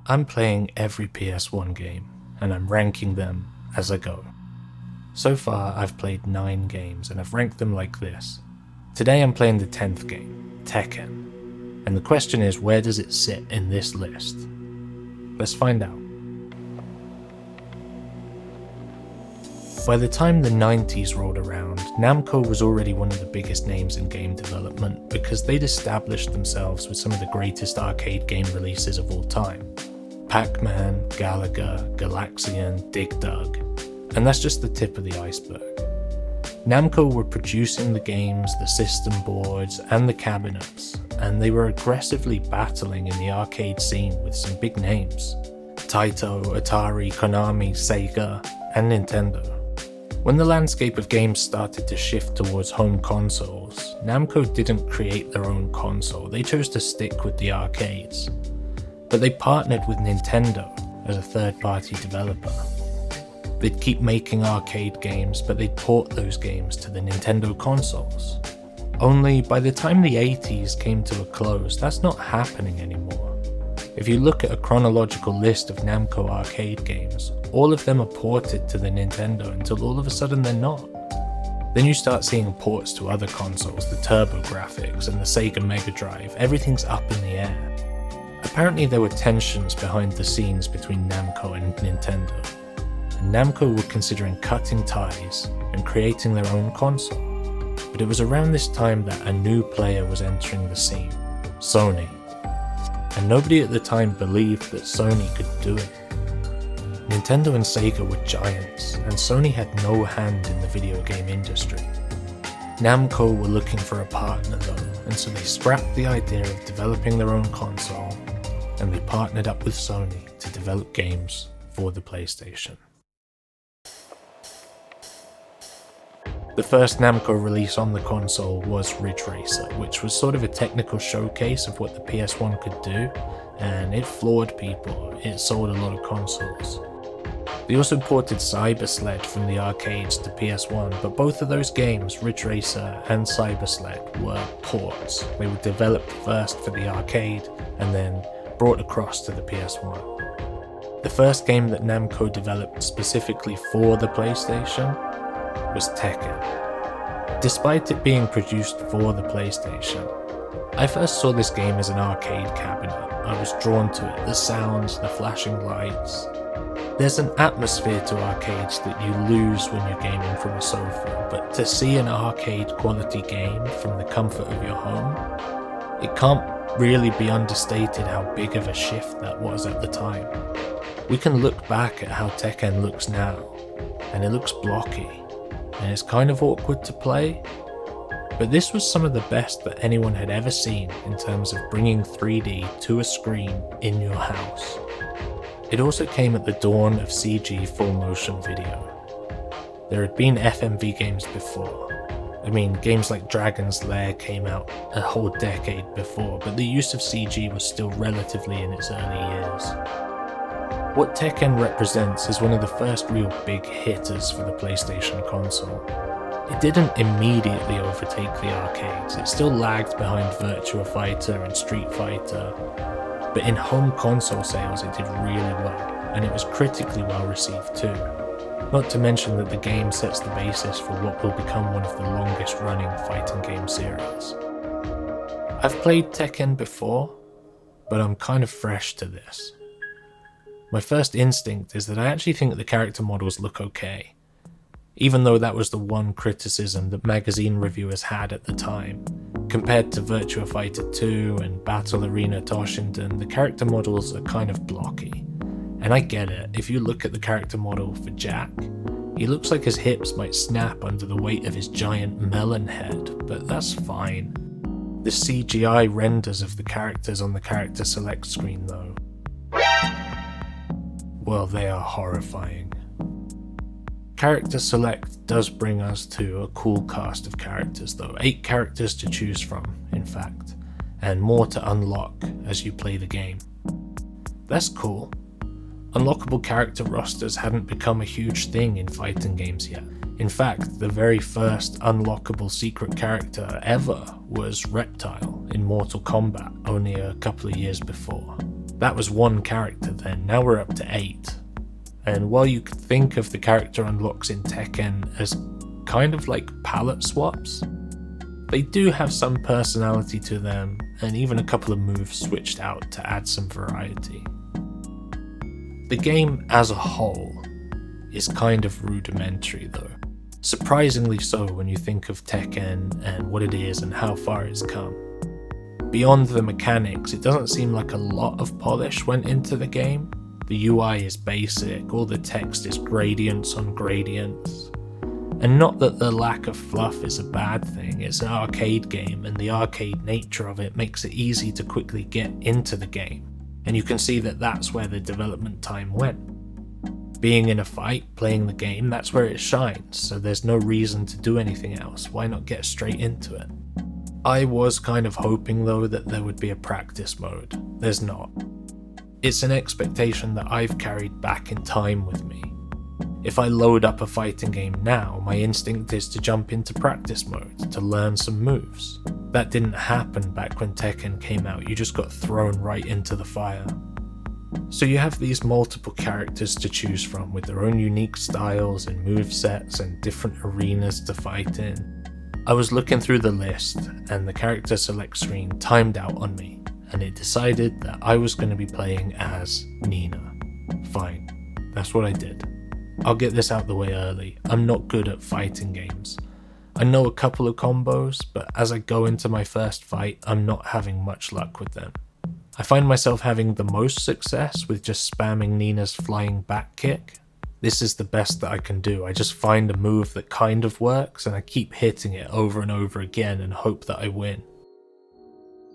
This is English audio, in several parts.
I'm playing every PS1 game, and I'm ranking them as I go. So far, I've played 9 games, and I've ranked them like this. Today I'm playing the 10th game, Tekken, and the question is, where does it sit in this list? Let's find out. By the time the 90s rolled around, NAMCO was already one of the biggest names in game development because they'd established themselves with some of the greatest arcade game releases of all time. Pac-Man, Galaga, Galaxian, Dig Dug, and that's just the tip of the iceberg. NAMCO were producing the games, the system boards, and the cabinets, and they were aggressively battling in the arcade scene with some big names: Taito, Atari, Konami, Sega, and Nintendo. When the landscape of games started to shift towards home consoles, NAMCO didn't create their own console, they chose to stick with the arcades. But they partnered with Nintendo as a third-party developer. They'd keep making arcade games, but they'd port those games to the Nintendo consoles. Only by the time the 80s came to a close, that's not happening anymore. If you look at a chronological list of NAMCO arcade games, all of them are ported to the Nintendo until all of a sudden they're not. Then you start seeing ports to other consoles, the TurboGrafx and the Sega Mega Drive, everything's up in the air. Apparently there were tensions behind the scenes between NAMCO and Nintendo, and NAMCO were considering cutting ties and creating their own console. But it was around this time that a new player was entering the scene, Sony. And nobody at the time believed that Sony could do it. Nintendo and Sega were giants, and Sony had no hand in the video game industry. NAMCO were looking for a partner though, and so they scrapped the idea of developing their own console, and they partnered up with Sony to develop games for the PlayStation. The first NAMCO release on the console was Ridge Racer, which was sort of a technical showcase of what the PS1 could do, and it floored people, it sold a lot of consoles. They also ported Cyber Sled from the arcades to PS1, but both of those games, Ridge Racer and Cyber Sled, were ports. They were developed first for the arcade, and then brought across to the PS1. The first game that NAMCO developed specifically for the PlayStation was Tekken. Despite it being produced for the PlayStation, I first saw this game as an arcade cabinet. I was drawn to it, the sounds, the flashing lights. There's an atmosphere to arcades that you lose when you're gaming from a sofa, but to see an arcade quality game from the comfort of your home, it can't really be understated how big of a shift that was at the time. We can look back at how Tekken looks now, and it looks blocky, and it's kind of awkward to play, but this was some of the best that anyone had ever seen in terms of bringing 3D to a screen in your house. It also came at the dawn of CG full motion video. There had been FMV games before. I mean, games like Dragon's Lair came out a whole decade before, but the use of CG was still relatively in its early years. What Tekken represents is one of the first real big hitters for the PlayStation console. It didn't immediately overtake the arcades, it still lagged behind Virtua Fighter and Street Fighter, but in home console sales it did really well, and it was critically well received too. Not to mention that the game sets the basis for what will become one of the longest running fighting game series. I've played Tekken before, but I'm kind of fresh to this. My first instinct is that I actually think the character models look okay, even though that was the one criticism that magazine reviewers had at the time. Compared to Virtua Fighter 2 and Battle Arena Toshinden, the character models are kind of blocky. And I get it, if you look at the character model for Jack, he looks like his hips might snap under the weight of his giant melon head, but that's fine. The CGI renders of the characters on the character select screen though, well, they are horrifying. Character select does bring us to a cool cast of characters though, 8 characters to choose from, in fact, and more to unlock as you play the game. That's cool. Unlockable character rosters hadn't become a huge thing in fighting games yet. In fact, the very first unlockable secret character ever was Reptile in Mortal Kombat, only a couple of years before. That was one character then, now we're up to 8. And while you could think of the character unlocks in Tekken as kind of like palette swaps, they do have some personality to them, and even a couple of moves switched out to add some variety. The game as a whole is kind of rudimentary though. Surprisingly so when you think of Tekken and what it is and how far it's come. Beyond the mechanics, it doesn't seem like a lot of polish went into the game. The UI is basic, all the text is gradients on gradients. And not that the lack of fluff is a bad thing, it's an arcade game and the arcade nature of it makes it easy to quickly get into the game. And you can see that that's where the development time went. Being in a fight, playing the game, that's where it shines, so there's no reason to do anything else. Why not get straight into it? I was kind of hoping though that there would be a practice mode. There's not. It's an expectation that I've carried back in time with me. If I load up a fighting game now, my instinct is to jump into practice mode, to learn some moves. That didn't happen back when Tekken came out, you just got thrown right into the fire. So you have these multiple characters to choose from with their own unique styles and movesets and different arenas to fight in. I was looking through the list and the character select screen timed out on me, and it decided that I was going to be playing as Nina. Fine, that's what I did. I'll get this out the way early, I'm not good at fighting games. I know a couple of combos, but as I go into my first fight, I'm not having much luck with them. I find myself having the most success with just spamming Nina's flying back kick. This is the best that I can do. I just find a move that kind of works and I keep hitting it over and over again and hope that I win.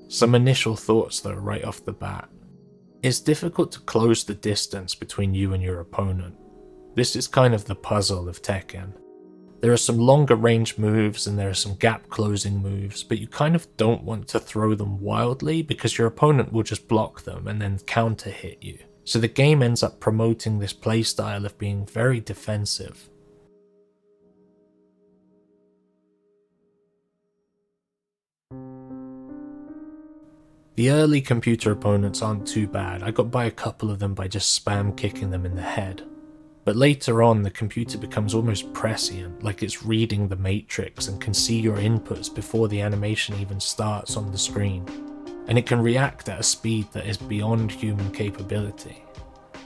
Some initial thoughts though right off the bat. It's difficult to close the distance between you and your opponent. This is kind of the puzzle of Tekken. There are some longer range moves and there are some gap closing moves, but you kind of don't want to throw them wildly because your opponent will just block them and then counter hit you. So the game ends up promoting this playstyle of being very defensive. The early computer opponents aren't too bad. I got by a couple of them by just spam kicking them in the head. But later on, the computer becomes almost prescient, like it's reading the matrix and can see your inputs before the animation even starts on the screen. And it can react at a speed that is beyond human capability.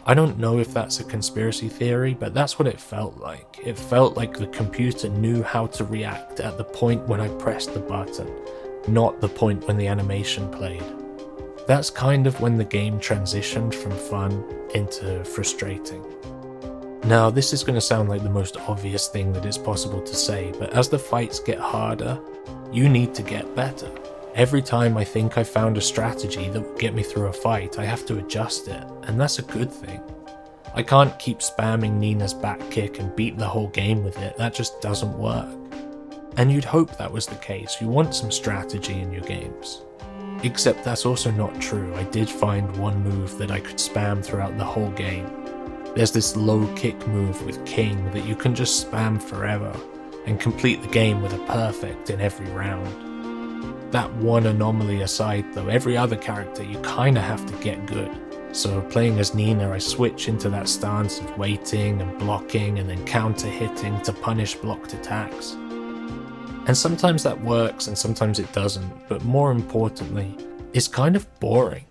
I don't know if that's a conspiracy theory, but that's what it felt like. It felt like the computer knew how to react at the point when I pressed the button, not the point when the animation played. That's kind of when the game transitioned from fun into frustrating. Now, this is going to sound like the most obvious thing that is possible to say, but as the fights get harder, you need to get better. Every time I think I've found a strategy that will get me through a fight, I have to adjust it, and that's a good thing. I can't keep spamming Nina's back kick and beat the whole game with it, that just doesn't work. And you'd hope that was the case, you want some strategy in your games. Except that's also not true. I did find one move that I could spam throughout the whole game. There's this low kick move with King that you can just spam forever and complete the game with a perfect in every round. That one anomaly aside though, every other character you kinda have to get good. So playing as Nina, I switch into that stance of waiting and blocking and then counter hitting to punish blocked attacks. And sometimes that works and sometimes it doesn't, but more importantly, it's kind of boring.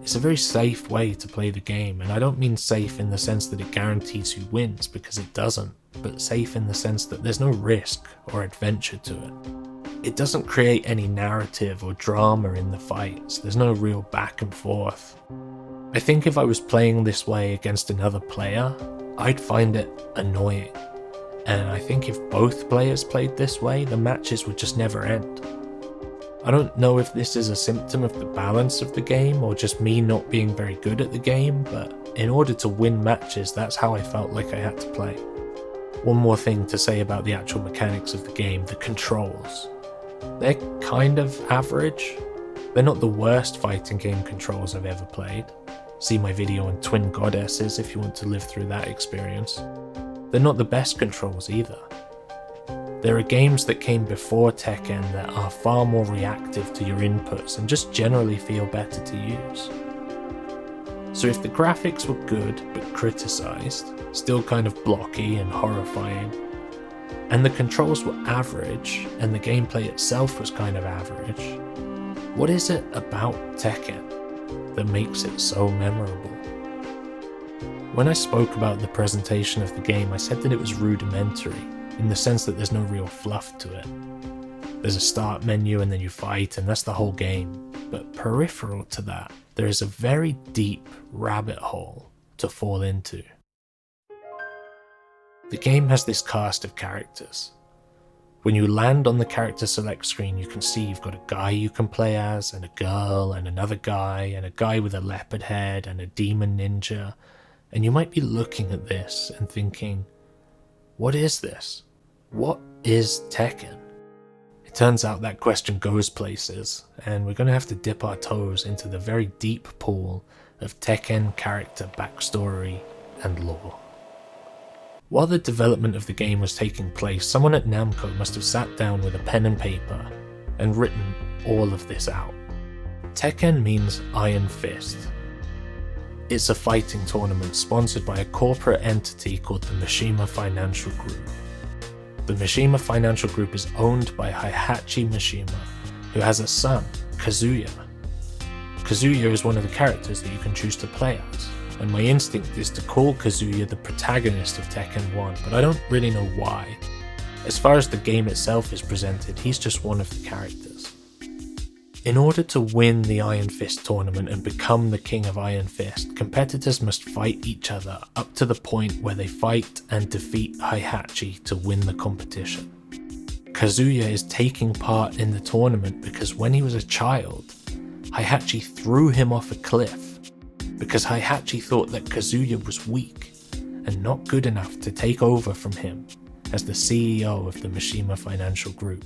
It's a very safe way to play the game, and I don't mean safe in the sense that it guarantees who wins, because it doesn't, but safe in the sense that there's no risk or adventure to it. It doesn't create any narrative or drama in the fights, there's no real back and forth. I think if I was playing this way against another player, I'd find it annoying. And I think if both players played this way, the matches would just never end. I don't know if this is a symptom of the balance of the game or just me not being very good at the game, but in order to win matches, that's how I felt like I had to play. One more thing to say about the actual mechanics of the game, the controls. They're kind of average. They're not the worst fighting game controls I've ever played. See my video on Twin Goddesses if you want to live through that experience. They're not the best controls either. There are games that came before Tekken that are far more reactive to your inputs and just generally feel better to use. So if the graphics were good but criticised, still kind of blocky and horrifying, and the controls were average and the gameplay itself was kind of average, what is it about Tekken that makes it so memorable? When I spoke about the presentation of the game, I said that it was rudimentary, in the sense that there's no real fluff to it. There's a start menu and then you fight, and that's the whole game. But peripheral to that, there is a very deep rabbit hole to fall into. The game has this cast of characters. When you land on the character select screen, you can see you've got a guy you can play as, and a girl, and another guy, and a guy with a leopard head, and a demon ninja. And you might be looking at this and thinking, what is this? What is Tekken? It turns out that question goes places, and we're going to have to dip our toes into the very deep pool of Tekken character backstory and lore. While the development of the game was taking place, someone at NAMCO must have sat down with a pen and paper and written all of this out. Tekken means Iron Fist. It's a fighting tournament sponsored by a corporate entity called the Mishima Financial Group. The Mishima Financial Group is owned by Heihachi Mishima, who has a son, Kazuya. Kazuya is one of the characters that you can choose to play as, and my instinct is to call Kazuya the protagonist of Tekken 1, but I don't really know why. As far as the game itself is presented, he's just one of the characters. In order to win the Iron Fist tournament and become the King of Iron Fist, competitors must fight each other up to the point where they fight and defeat Heihachi to win the competition. Kazuya is taking part in the tournament because when he was a child, Heihachi threw him off a cliff because Heihachi thought that Kazuya was weak and not good enough to take over from him as the CEO of the Mishima Financial Group.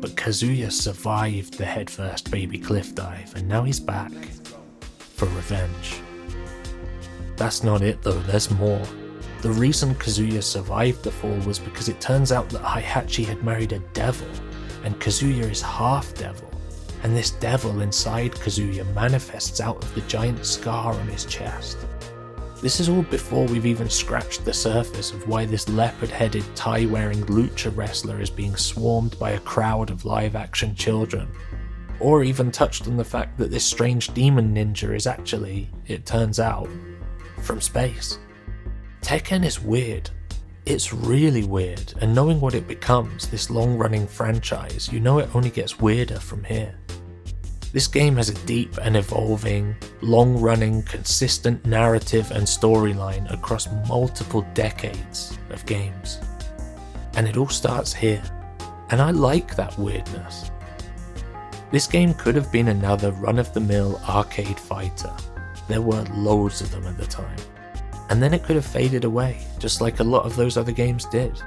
But Kazuya survived the headfirst baby cliff dive, and now he's back for revenge. That's not it though, there's more. The reason Kazuya survived the fall was because it turns out that Heihachi had married a devil, and Kazuya is half devil, and this devil inside Kazuya manifests out of the giant scar on his chest. This is all before we've even scratched the surface of why this leopard-headed, tie-wearing lucha wrestler is being swarmed by a crowd of live-action children, or even touched on the fact that this strange demon ninja is actually, it turns out, from space. Tekken is weird. It's really weird, and knowing what it becomes, this long-running franchise, you know it only gets weirder from here. This game has a deep and evolving, long-running, consistent narrative and storyline across multiple decades of games. And it all starts here, and I like that weirdness. This game could have been another run-of-the-mill arcade fighter. There were loads of them at the time. And then it could have faded away, just like a lot of those other games did.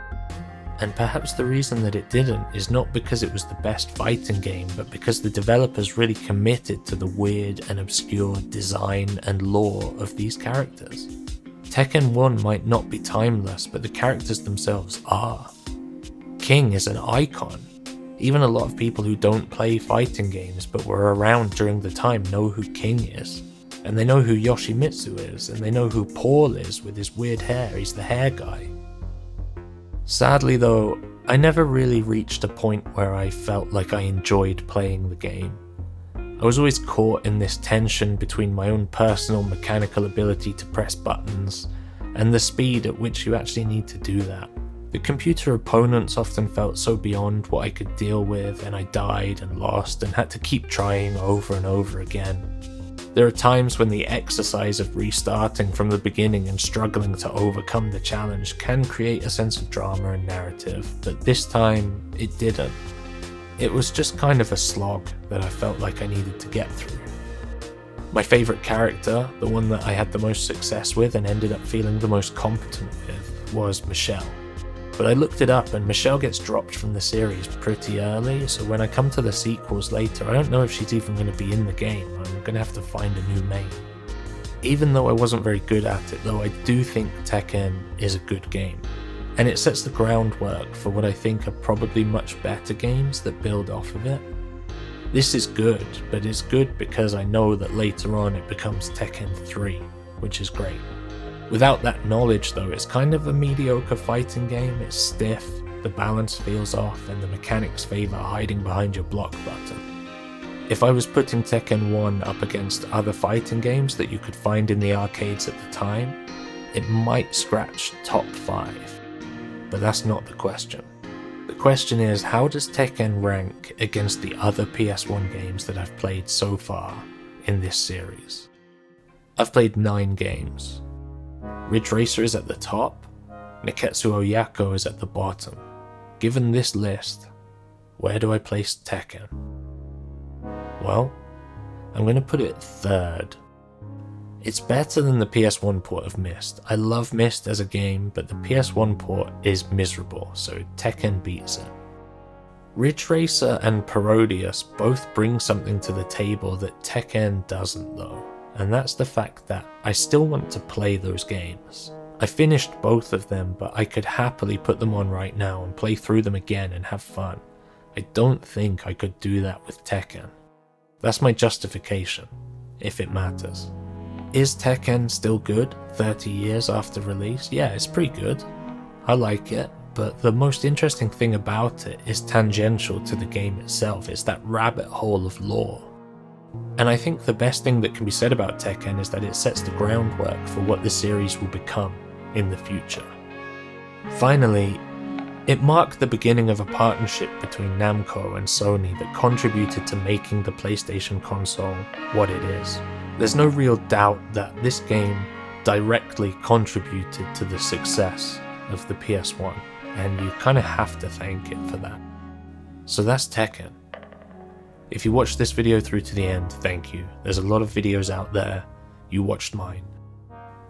And perhaps the reason that it didn't is not because it was the best fighting game, but because the developers really committed to the weird and obscure design and lore of these characters. Tekken 1 might not be timeless, but the characters themselves are. King is an icon. Even a lot of people who don't play fighting games but were around during the time know who King is. And they know who Yoshimitsu is, and they know who Paul is with his weird hair, he's the hair guy. Sadly though, I never really reached a point where I felt like I enjoyed playing the game. I was always caught in this tension between my own personal mechanical ability to press buttons and the speed at which you actually need to do that. The computer opponents often felt so beyond what I could deal with, and I died and lost and had to keep trying over and over again. There are times when the exercise of restarting from the beginning and struggling to overcome the challenge can create a sense of drama and narrative, but this time it didn't. It was just kind of a slog that I felt like I needed to get through. My favourite character, the one that I had the most success with and ended up feeling the most competent with, was Michelle. But I looked it up and Michelle gets dropped from the series pretty early, so when I come to the sequels later, I don't know if she's even going to be in the game. I'm going to have to find a new main. Even though I wasn't very good at it though, I do think Tekken is a good game. And it sets the groundwork for what I think are probably much better games that build off of it. This is good, but it's good because I know that later on it becomes Tekken 3, which is great. Without that knowledge though, it's kind of a mediocre fighting game. It's stiff, the balance feels off, and the mechanics favour hiding behind your block button. If I was putting Tekken 1 up against other fighting games that you could find in the arcades at the time, it might scratch top 5. But that's not the question. The question is, how does Tekken rank against the other PS1 games that I've played so far in this series? I've played 9 games. Ridge Racer is at the top, Neketsu Oyako is at the bottom. Given this list, where do I place Tekken? Well, I'm going to put it 3rd. It's better than the PS1 port of Myst. I love Myst as a game, but the PS1 port is miserable, so Tekken beats it. Ridge Racer and Parodius both bring something to the table that Tekken doesn't though, and that's the fact that I still want to play those games. I finished both of them, but I could happily put them on right now and play through them again and have fun. I don't think I could do that with Tekken. That's my justification, if it matters. Is Tekken still good 30 years after release? Yeah, it's pretty good. I like it, but the most interesting thing about it is tangential to the game itself. It's that rabbit hole of lore. And I think the best thing that can be said about Tekken is that it sets the groundwork for what the series will become in the future. Finally, it marked the beginning of a partnership between Namco and Sony that contributed to making the PlayStation console what it is. There's no real doubt that this game directly contributed to the success of the PS1, and you kind of have to thank it for that. So that's Tekken. If you watched this video through to the end, thank you. There's a lot of videos out there. You watched mine.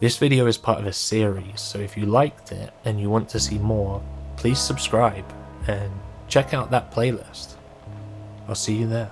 This video is part of a series, so if you liked it and you want to see more, please subscribe and check out that playlist. I'll see you there.